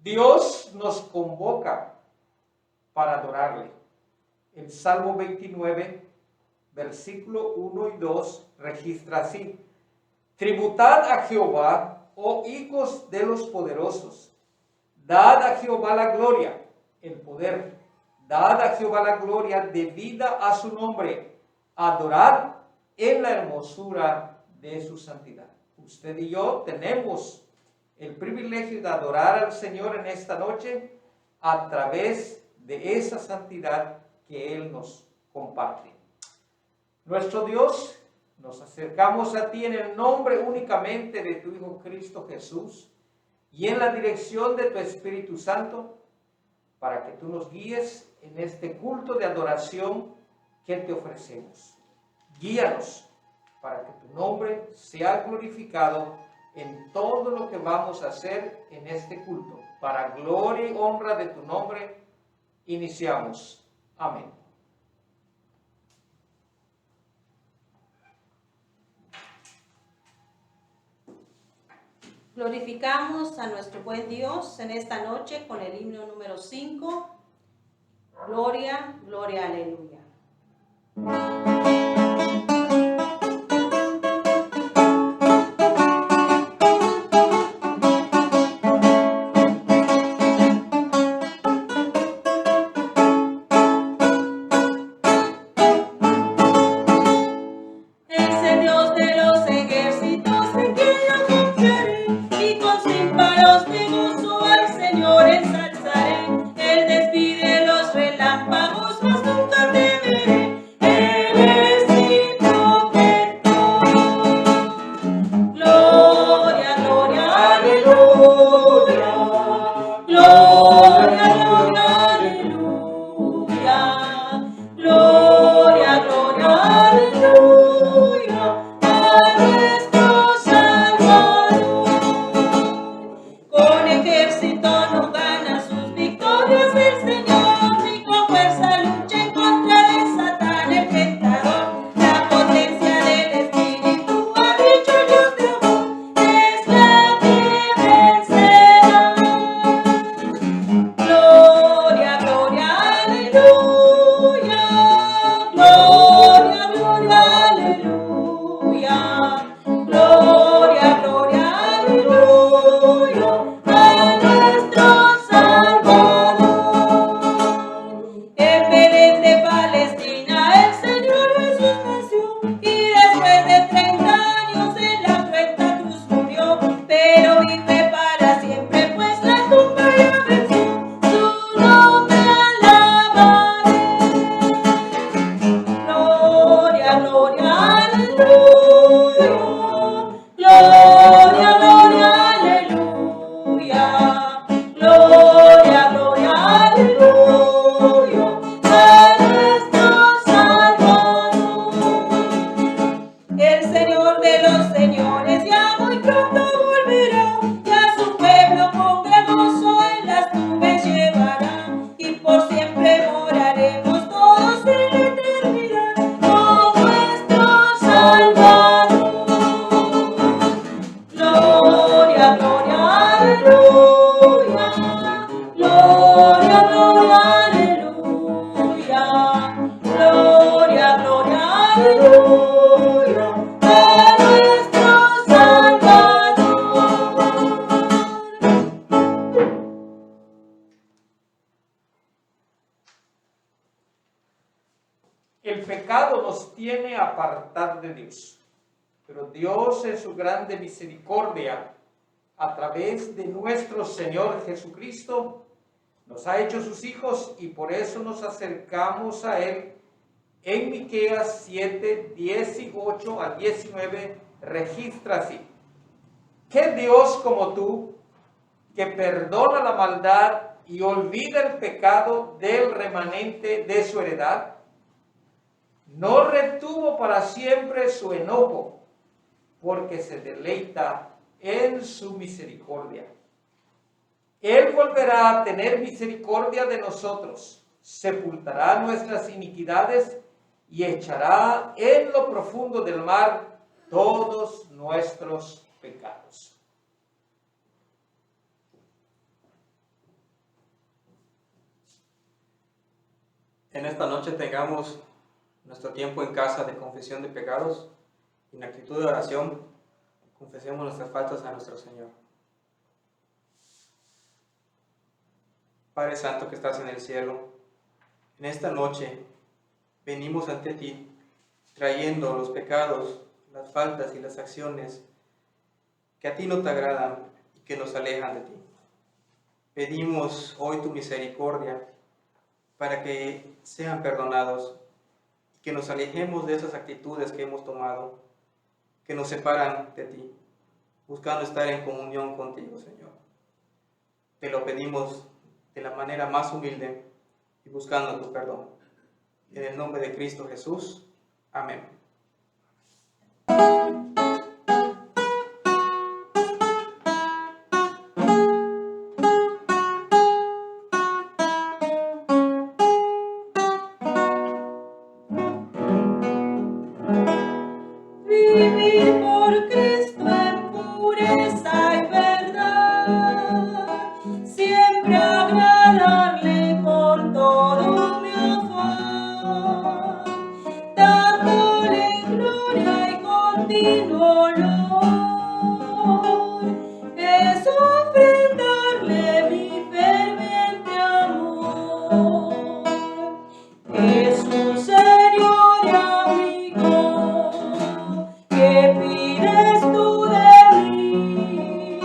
Dios nos convoca para adorarle. El Salmo 29, versículo 1 y 2 registra así: tributad a Jehová, oh hijos de los poderosos, dad a Jehová la gloria, el poder, dad a Jehová la gloria debida a su nombre, adorad en la hermosura de su santidad. Usted y yo tenemos el privilegio de adorar al Señor en esta noche a través de esa santidad que Él nos comparte. Nuestro Dios, nos acercamos a ti en el nombre únicamente de tu Hijo Cristo Jesús y en la dirección de tu Espíritu Santo, para que tú nos guíes en este culto de adoración que te ofrecemos. Guíanos para que tu nombre sea glorificado en todo lo que vamos a hacer en este culto. Para gloria y honra de tu nombre, iniciamos. Amén. Glorificamos a nuestro buen Dios en esta noche con el himno número 5. Gloria, gloria, aleluya. El pecado nos tiene apartados de Dios, pero Dios en su grande misericordia, a través de nuestro Señor Jesucristo, nos ha hecho sus hijos y por eso nos acercamos a Él. En Miqueas 7, 18 al 19 registra así: ¿qué Dios como tú, que perdona la maldad y olvida el pecado del remanente de su heredad? No retuvo para siempre su enojo, porque se deleita en su misericordia. Él volverá a tener misericordia de nosotros, sepultará nuestras iniquidades y echará en lo profundo del mar todos nuestros pecados. en esta noche tengamos nuestro tiempo en casa de confesión de pecados y en actitud de oración confesemos nuestras faltas a nuestro Señor. Padre Santo que estás en el cielo, en esta noche venimos ante ti trayendo los pecados, las faltas y las acciones que a ti no te agradan y que nos alejan de ti. Pedimos hoy tu misericordia para que sean perdonados y que nos alejemos de esas actitudes que hemos tomado, que nos separan de ti, buscando estar en comunión contigo, Señor. Te lo pedimos de la manera más humilde y buscando tu perdón. En el nombre de Cristo Jesús. Amén. Vivir por Cristo en pureza y verdad, siempre agradarle con todo mi afán, dándole gloria y continuo honor, es ofrendarle mi ferviente amor. Jesús, Señor y amigo, ¿qué pides tú de mí?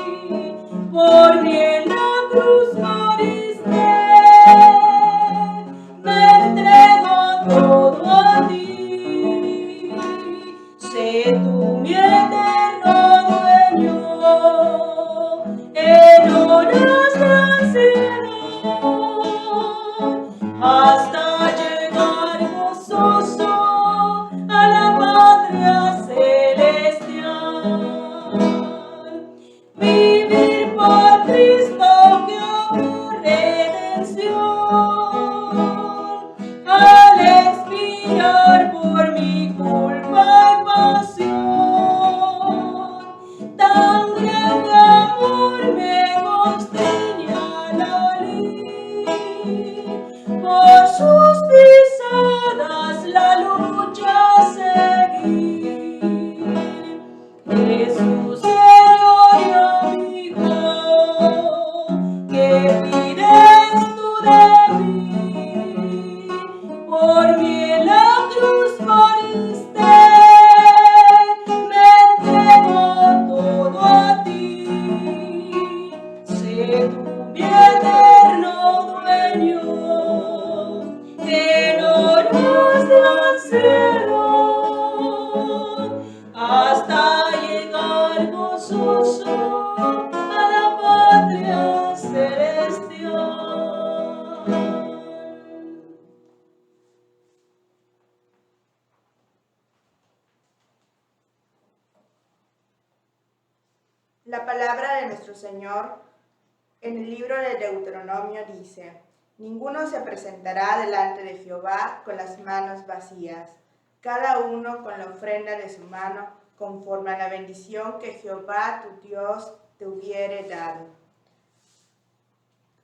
Por mí en la cruz moriste, me entrego todo a ti. Sé tú mi eterno dueño, en horas de ansiedad, hasta llegar gozoso a la patria celestial. Vivir por Cristo que obra redención, al expiar por mi culpa y pasión, tan grande amor me constriña la ley, por sus pisadas la lucha seguir. Jesús, Señor y amigo, ¿qué pides tú de mí? Por mí en la cruz moriste, me entrego todo a ti. Sé tú mi eterno dueño, en horas de ansiedad, hasta llegar gozoso a la patria celestial. La palabra de nuestro Señor en el libro de Deuteronomio dice: ninguno se presentará delante de Jehová con las manos vacías, cada uno con la ofrenda de su mano, conforme a la bendición que Jehová tu Dios te hubiere dado.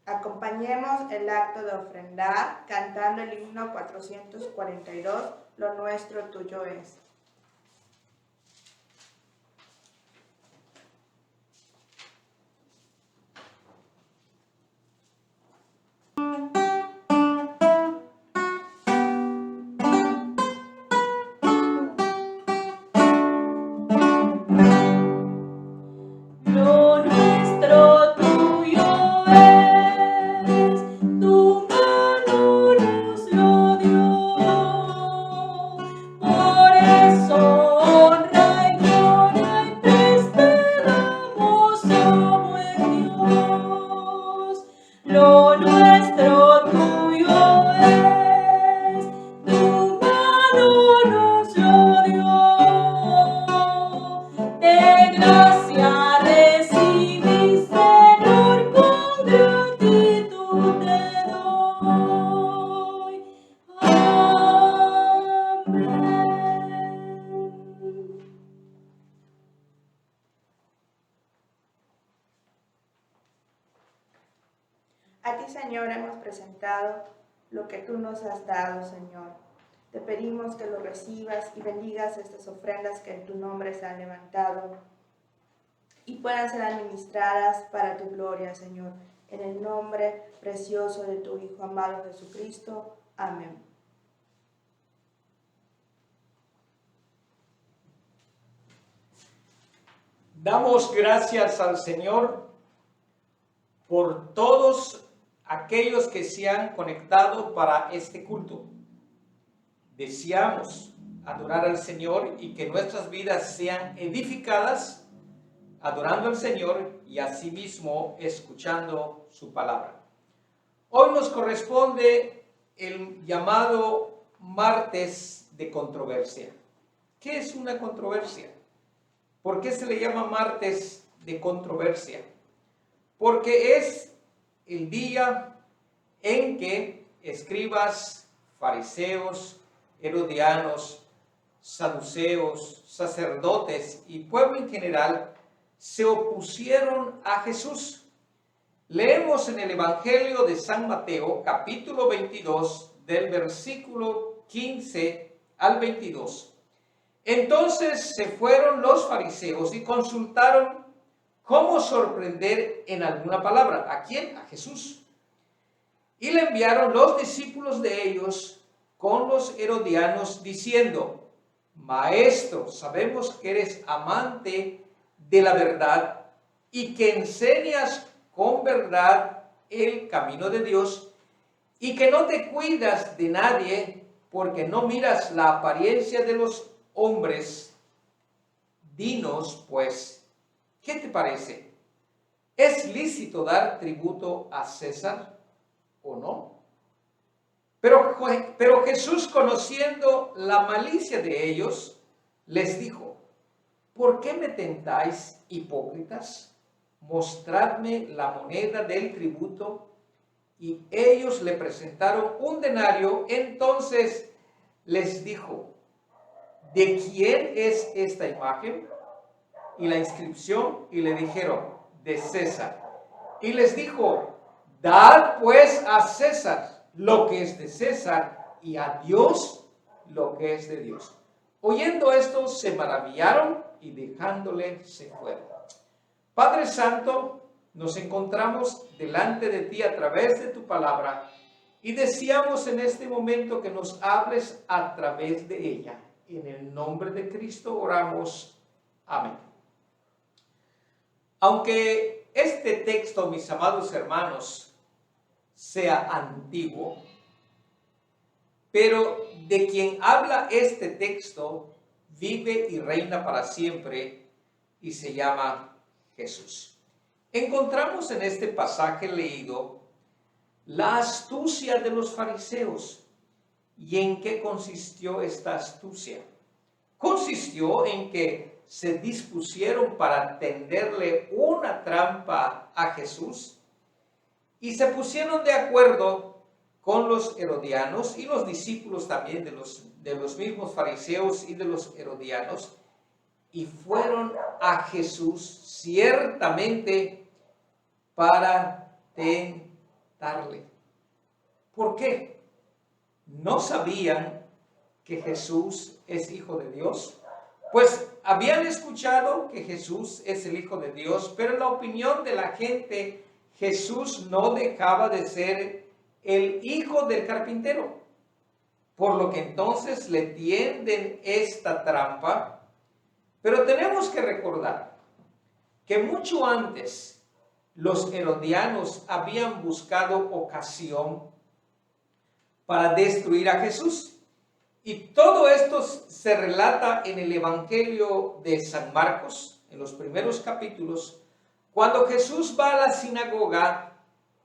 Acompañemos el acto de ofrendar cantando el himno 442, Lo nuestro tuyo es. Lo nuestro tuyo es, tu mano nos lo dio, por eso honra y gloria y te damos, oh buen Dios. Lo nuestro tuyo es, tu mano nos lo dio, de gracia recibí, Señor, con gratitud te doy. Amén. A ti, Señor, hemos presentado lo que tú nos has dado, Señor. Te pedimos que lo recibas y bendigas estas ofrendas que en tu nombre se han levantado y puedan ser administradas para tu gloria, Señor. En el nombre precioso de tu Hijo amado Jesucristo. Amén. Damos gracias al Señor por todos aquellos que se han conectado para este culto. Deseamos adorar al Señor y que nuestras vidas sean edificadas adorando al Señor y asimismo escuchando su palabra. Hoy nos corresponde el llamado martes de controversia. ¿Qué es una controversia? ¿Por qué se le llama martes de controversia? Porque es el día en que escribas, fariseos, herodianos, saduceos, sacerdotes y pueblo en general se opusieron a Jesús. Leemos en el Evangelio de San Mateo, capítulo 22, del versículo 15 al 22. Entonces se fueron los fariseos y consultaron cómo sorprender en alguna palabra. ¿A quién? A Jesús. Y le enviaron los discípulos de ellos con los herodianos diciendo: Maestro, sabemos que eres amante de la verdad y que enseñas con verdad el camino de Dios y que no te cuidas de nadie porque no miras la apariencia de los hombres. Dinos, pues, ¿qué te parece? ¿Es lícito dar tributo a César o no? Pero Jesús, conociendo la malicia de ellos, les dijo: ¿por qué me tentáis, hipócritas? Mostradme la moneda del tributo. Y ellos le presentaron un denario. Entonces les dijo: ¿de quién es esta imagen y la inscripción? Y le dijeron: de César. Y les dijo: dad pues a César lo que es de César y a Dios lo que es de Dios. Oyendo esto se maravillaron y dejándole se fueron. Padre Santo, nos encontramos delante de ti a través de tu palabra y deseamos en este momento que nos hables a través de ella. En el nombre de Cristo oramos. Amén. Aunque este texto, mis amados hermanos, sea antiguo, pero de quien habla este texto vive y reina para siempre y se llama Jesús. Encontramos en este pasaje leído la astucia de los fariseos. ¿Y en qué consistió esta astucia? Consistió en que se dispusieron para tenderle una trampa a Jesús y se pusieron de acuerdo con los herodianos y los discípulos también de los mismos fariseos y de los herodianos, y fueron a Jesús ciertamente para tentarle. ¿Por qué? ¿No sabían que Jesús es Hijo de Dios? Pues habían escuchado que Jesús es el Hijo de Dios, pero en la opinión de la gente, Jesús no dejaba de ser el hijo del carpintero. Por lo que entonces le tienden esta trampa. Pero tenemos que recordar que mucho antes los herodianos habían buscado ocasión para destruir a Jesús. Y todo esto se relata en el Evangelio de San Marcos, en los primeros capítulos, cuando Jesús va a la sinagoga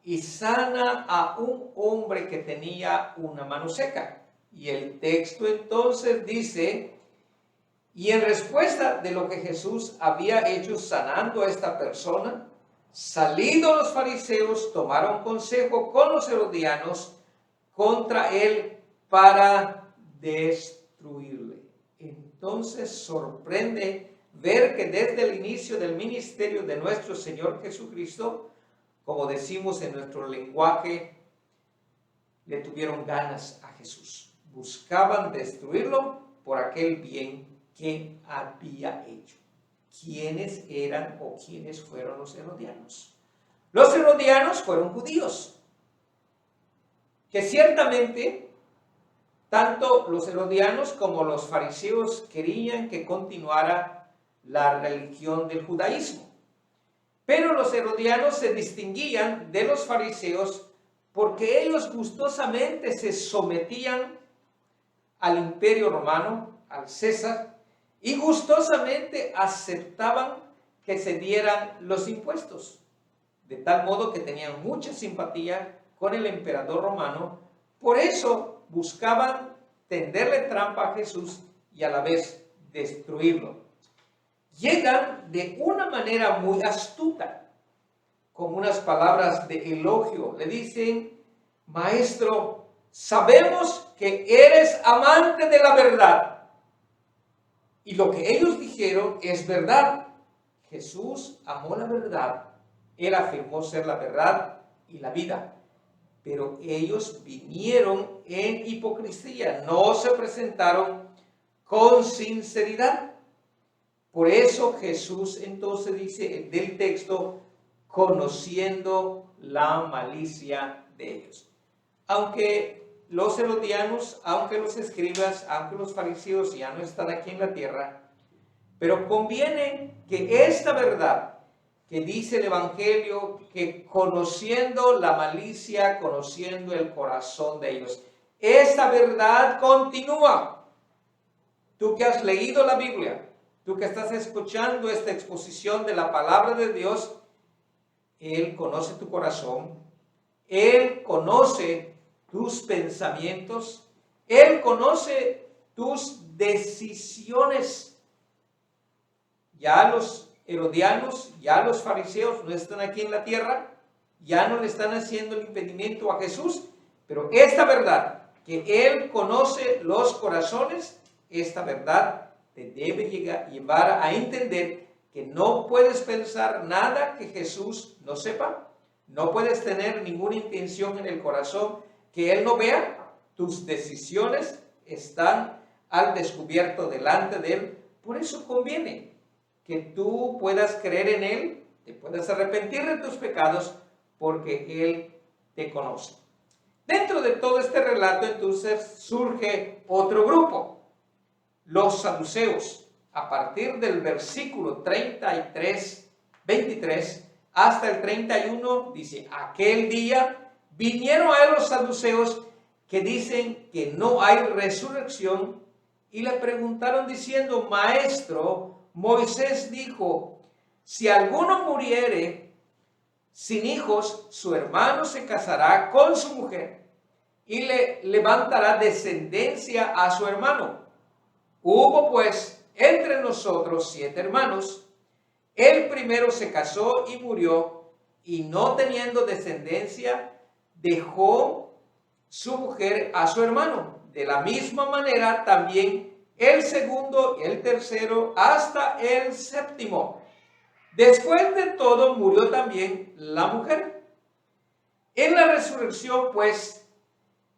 y sana a un hombre que tenía una mano seca. Y el texto entonces dice: y en respuesta de lo que Jesús había hecho sanando a esta persona, salidos los fariseos, tomaron consejo con los herodianos contra él para destruirle. Entonces sorprende ver que desde el inicio del ministerio de nuestro Señor Jesucristo, como decimos en nuestro lenguaje le tuvieron ganas a Jesús. Buscaban destruirlo por aquel bien que había hecho. ¿Quiénes eran o quiénes fueron los herodianos? Los herodianos fueron judíos, que ciertamente tanto los herodianos como los fariseos querían que continuara la religión del judaísmo. Pero los herodianos se distinguían de los fariseos porque ellos gustosamente se sometían al imperio romano, al César, y gustosamente aceptaban que se dieran los impuestos, de tal modo que tenían mucha simpatía con el emperador romano. Por eso buscaban tenderle trampa a Jesús y a la vez destruirlo. Llegan de una manera muy astuta, con unas palabras de elogio. Le dicen: Maestro, sabemos que eres amante de la verdad. Y lo que ellos dijeron es verdad. Jesús amó la verdad. Él afirmó ser la verdad y la vida. Pero ellos vinieron en hipocresía, no se presentaron con sinceridad. Por eso Jesús entonces dice del texto, conociendo la malicia de ellos. Aunque los herodianos, aunque los escribas, aunque los fariseos ya no están aquí en la tierra, pero conviene que esta verdad que dice el Evangelio, que conociendo la malicia, conociendo el corazón de ellos, esta verdad continúa. Tú que has leído la Biblia, tú que estás escuchando esta exposición de la palabra de Dios, Él conoce tu corazón, Él conoce tus pensamientos, Él conoce tus decisiones. Ya los herodianos, ya los fariseos no están aquí en la tierra, ya no le están haciendo el impedimento a Jesús, pero esta verdad, que Él conoce los corazones, esta verdad te debe llevar a entender que no puedes pensar nada que Jesús no sepa, no puedes tener ninguna intención en el corazón que Él no vea. Tus decisiones están al descubierto delante de Él. Por eso conviene que tú puedas creer en Él, te puedas arrepentir de tus pecados, porque Él te conoce. Dentro de todo este relato, entonces, surge otro grupo, los saduceos. A partir del versículo 23 hasta el 31, dice: aquel día vinieron a él los saduceos que dicen que no hay resurrección, y le preguntaron diciendo: Maestro, Moisés dijo, si alguno muriere sin hijos, su hermano se casará con su mujer y le levantará descendencia a su hermano. Hubo pues entre nosotros 7 hermanos. El primero se casó y murió, y no teniendo descendencia, dejó su mujer a su hermano. De la misma manera también el segundo, el tercero, hasta el séptimo. Después de todo murió también la mujer. En la resurrección, pues,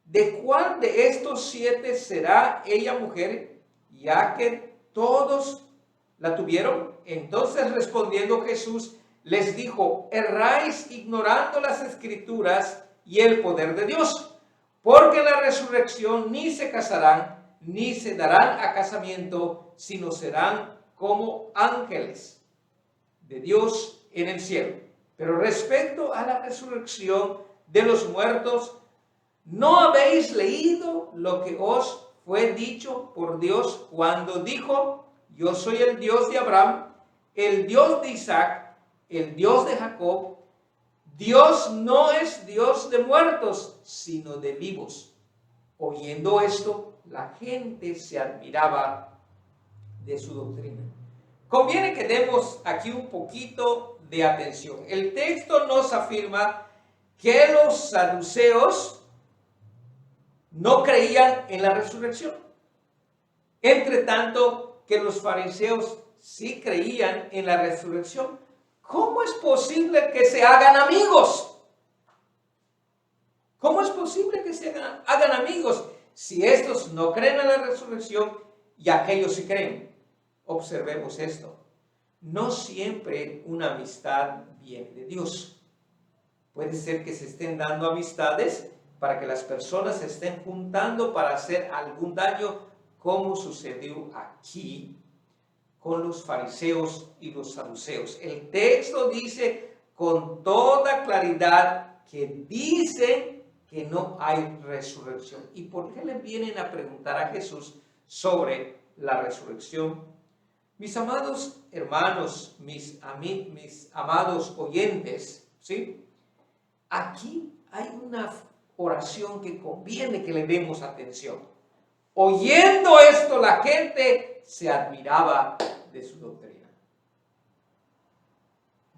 ¿de cuál de estos 7 será ella mujer, ya que todos la tuvieron? Entonces respondiendo Jesús les dijo: erráis ignorando las Escrituras y el poder de Dios, porque en la resurrección ni se casarán, ni se darán a casamiento, sino serán como ángeles de Dios en el cielo. Pero respecto a la resurrección de los muertos, ¿no habéis leído lo que os fue dicho por Dios cuando dijo: yo soy el Dios de Abraham, el Dios de Isaac, el Dios de Jacob? Dios no es Dios de muertos, sino de vivos. Oyendo esto, la gente se admiraba de su doctrina. Conviene que demos aquí un poquito de atención. El texto nos afirma que los saduceos no creían en la resurrección. Entre tanto que los fariseos sí creían en la resurrección. ¿Cómo es posible que se hagan amigos? ¿Cómo es posible que se hagan amigos si estos no creen en la resurrección y aquellos sí creen? Observemos esto. No siempre una amistad viene de Dios. Puede ser que se estén dando amistades para que las personas se estén juntando para hacer algún daño, como sucedió aquí con los fariseos y los saduceos. El texto dice con toda claridad que dicen que no hay resurrección. ¿Y por qué le vienen a preguntar a Jesús sobre la resurrección? Mis amados hermanos, mis amados oyentes, ¿sí? Aquí hay una oración que conviene que le demos atención. Oyendo esto, la gente se admiraba de su doctrina.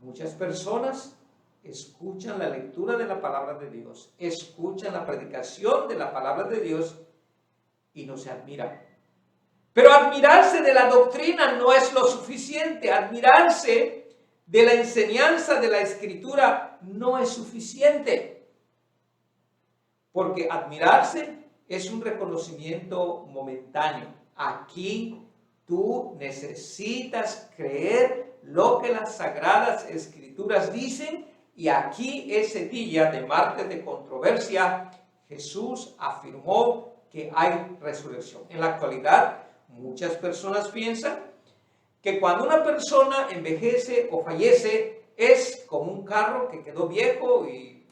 Muchas personas escuchan la lectura de la palabra de Dios, escuchan la predicación de la palabra de Dios y no se admiran. Pero admirarse de la doctrina no es lo suficiente. Admirarse de la enseñanza de la Escritura no es suficiente. Porque admirarse es un reconocimiento momentáneo. Aquí tú necesitas creer lo que las Sagradas Escrituras dicen. Y aquí, ese día de martes de controversia, Jesús afirmó que hay resurrección. En la actualidad, muchas personas piensan que cuando una persona envejece o fallece es como un carro que quedó viejo y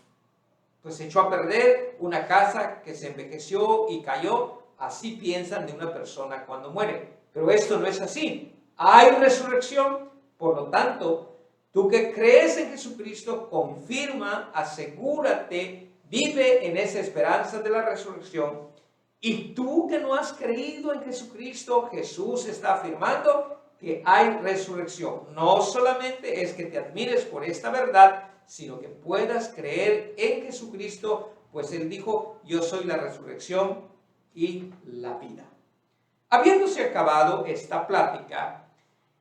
pues se echó a perder, una casa que se envejeció y cayó. Así piensan de una persona cuando muere. Pero esto no es así. Hay resurrección. Por lo tanto, tú que crees en Jesucristo, confirma, asegúrate, vive en esa esperanza de la resurrección. Y tú que no has creído en Jesucristo, Jesús está afirmando que hay resurrección. No solamente es que te admires por esta verdad, sino que puedas creer en Jesucristo, pues Él dijo, yo soy la resurrección y la vida. Habiéndose acabado esta plática,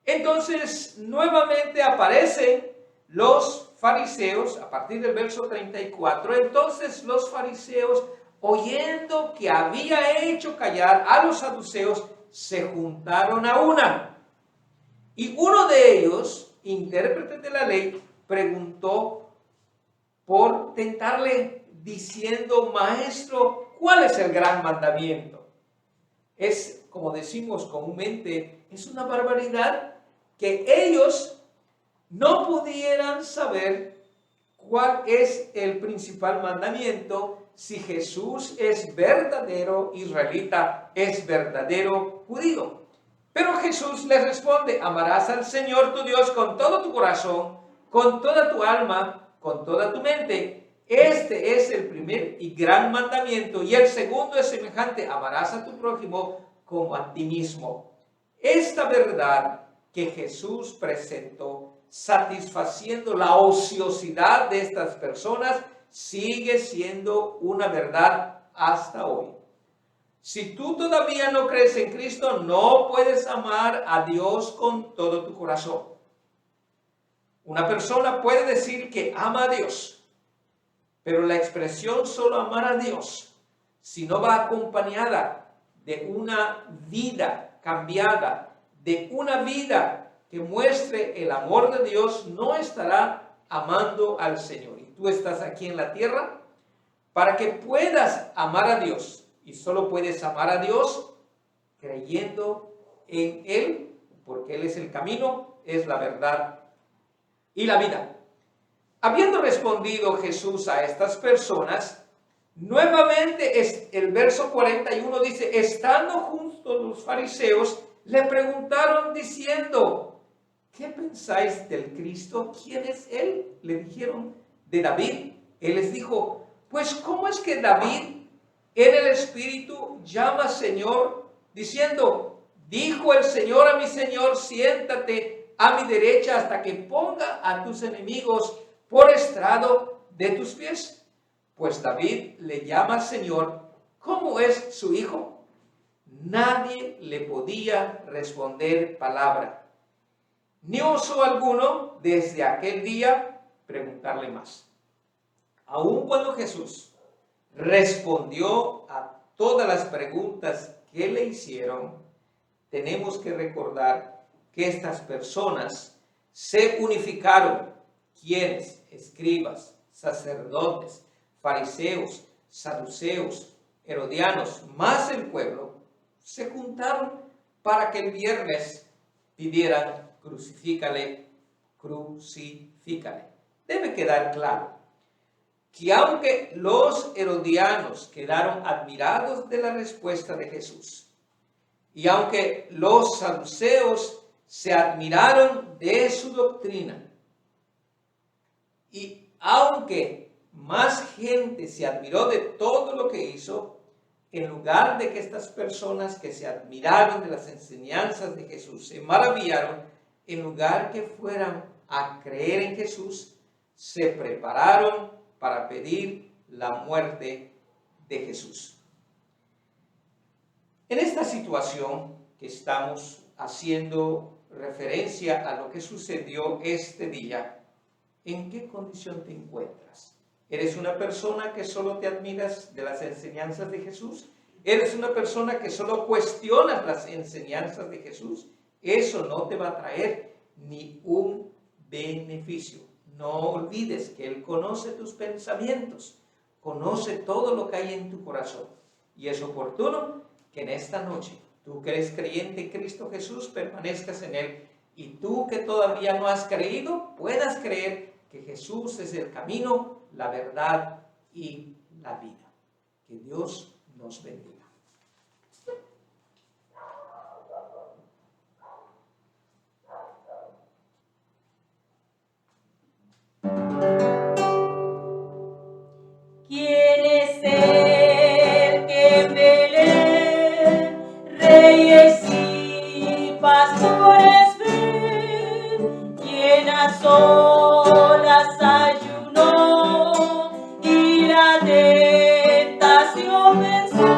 entonces nuevamente aparecen los fariseos, a partir del verso 34, entonces los fariseos, oyendo que había hecho callar a los saduceos, se juntaron a una. Y uno de ellos, intérprete de la ley, preguntó por tentarle diciendo, maestro, ¿cuál es el gran mandamiento? Es, como decimos comúnmente, es una barbaridad que ellos no pudieran saber cuál es el principal mandamiento si Jesús es verdadero israelita, es verdadero judío. Pero Jesús les responde, amarás al Señor tu Dios con todo tu corazón, con toda tu alma, con toda tu mente. Este es el primer y gran mandamiento, y el segundo es semejante, amarás a tu prójimo como a ti mismo. Esta verdad que Jesús presentó, satisfaciendo la ociosidad de estas personas, sigue siendo una verdad hasta hoy. Si tú todavía no crees en Cristo, no puedes amar a Dios con todo tu corazón. Una persona puede decir que ama a Dios, pero la expresión solo amar a Dios, si no va acompañada de una vida cambiada, de una vida que muestre el amor de Dios, no estará amando al Señor. Y tú estás aquí en la tierra para que puedas amar a Dios. Y solo puedes amar a Dios creyendo en Él, porque Él es el camino, es la verdad y la vida. Habiendo respondido Jesús a estas personas, nuevamente el verso 41 dice, estando juntos los fariseos, le preguntaron diciendo, ¿qué pensáis del Cristo? ¿Quién es Él? Le dijeron, de David. Él les dijo, pues ¿cómo es que David en el Espíritu llama Señor, diciendo, dijo el Señor a mi Señor, siéntate a mi derecha hasta que ponga a tus enemigos por estrado de tus pies? Pues David le llama Señor. ¿Cómo es su hijo? Nadie le podía responder palabra, ni osó alguno desde aquel día preguntarle más. Aun cuando Jesús respondió a todas las preguntas que le hicieron, tenemos que recordar que estas personas se unificaron. ¿Quiénes? Escribas, sacerdotes, fariseos, saduceos, herodianos, más el pueblo, se juntaron para que el viernes pidieran crucifícale, crucifícale. Debe quedar claro que aunque los herodianos quedaron admirados de la respuesta de Jesús, y aunque los saduceos se admiraron de su doctrina, y aunque más gente se admiró de todo lo que hizo, en lugar de que estas personas que se admiraron de las enseñanzas de Jesús se maravillaron, en lugar que fueran a creer en Jesús, se prepararon para pedir la muerte de Jesús. En esta situación que estamos haciendo referencia a lo que sucedió este día, ¿en qué condición te encuentras? ¿Eres una persona que solo te admiras de las enseñanzas de Jesús? ¿Eres una persona que solo cuestionas las enseñanzas de Jesús? Eso no te va a traer ni un beneficio. No olvides que Él conoce tus pensamientos, conoce todo lo que hay en tu corazón. Y es oportuno que en esta noche, tú que eres creyente en Cristo Jesús, permanezcas en Él. Y tú que todavía no has creído, puedas creer que Jesús es el camino, la verdad y la vida. Que Dios nos bendiga. ¿Quién es el que en Belén reyes y pastores ven? ¿Quién a solas ayunó y la tentación venció?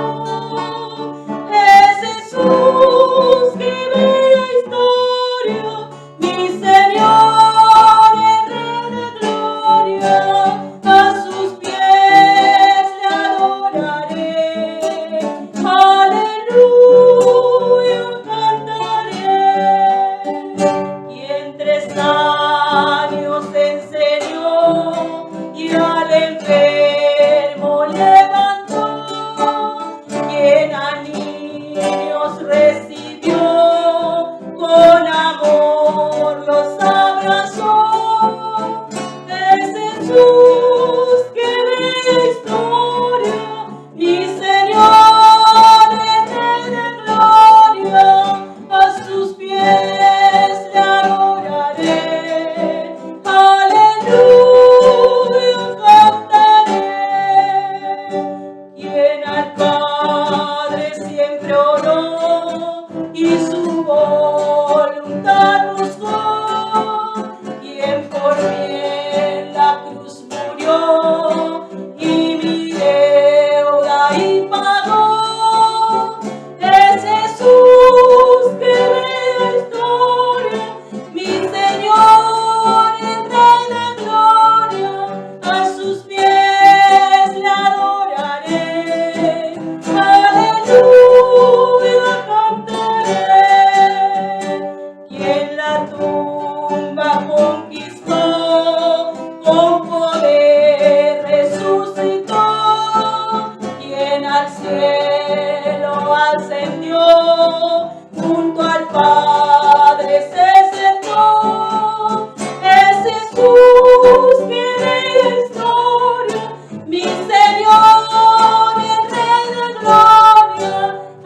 Es Jesús, qué bella historia, mi Señor, el Rey de gloria. A sus pies le adoraré, aleluya cantaré. Quien 3 años enseñó y al enfermo levantó, quien a niños recibió, con amor los abrazó. Es Jesús, qué bella historia, mi Señor, el Rey de gloria. A sus pies le adoraré, aleluya cantaré. Quien al Padre siempre oró y su voluntad buscó, quien por mí en la cruz murió y mi deuda y pagó. Es Jesús, qué bella historia, mi Señor, el Rey de gloria. A sus pies le adoraré, aleluya cantaré. Quien la tumba conquistó, con poder resucitó, quien al cielo ascendió, junto al Padre se sentó. Es Jesús, qué bella historia, mi Señor, el Rey de gloria.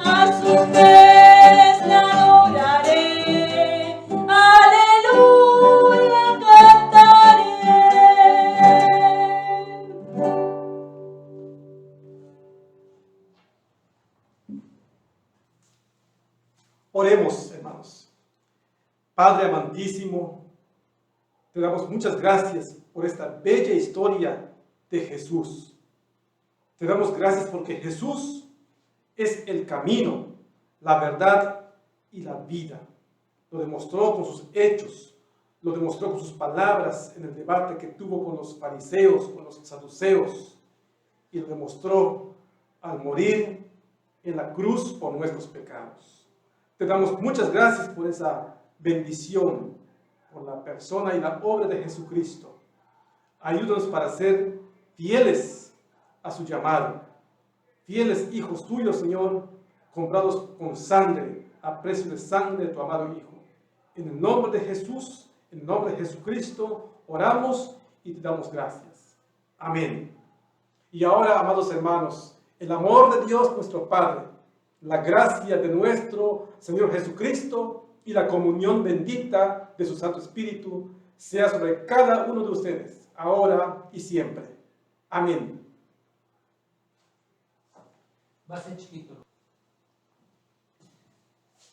A sus pies le adoraré, aleluya cantaré. Oremos, hermanos. Padre amantísimo, te damos muchas gracias por esta bella historia de Jesús. Te damos gracias porque Jesús es el camino, la verdad y la vida. Lo demostró con sus hechos, lo demostró con sus palabras en el debate que tuvo con los fariseos, con los saduceos. y lo demostró al morir en la cruz por nuestros pecados. Te damos muchas gracias por esa bendición, por la persona y la obra de Jesucristo. Ayúdanos para ser fieles a su llamado, fieles hijos tuyos, Señor, comprados con sangre, a precio de sangre de tu amado Hijo. En el nombre de Jesús, en el nombre de Jesucristo, oramos y te damos gracias. Amén. Y ahora, amados hermanos, el amor de Dios nuestro Padre, la gracia de nuestro Señor Jesucristo y la comunión bendita de su Santo Espíritu sea sobre cada uno de ustedes, ahora y siempre. Amén. Va a ser chiquito.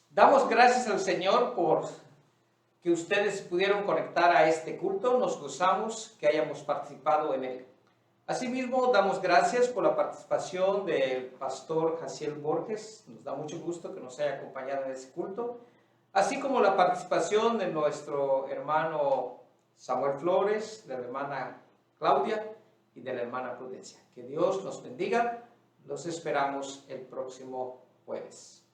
Damos gracias al Señor por que ustedes pudieron conectar a este culto. Nos gozamos que hayamos participado en él. Asimismo, damos gracias por la participación del pastor Jaciel Borges. Nos da mucho gusto que nos haya acompañado en ese culto. Así como la participación de nuestro hermano Samuel Flores, de la hermana Claudia y de la hermana Prudencia. Que Dios los bendiga. Los esperamos el próximo jueves.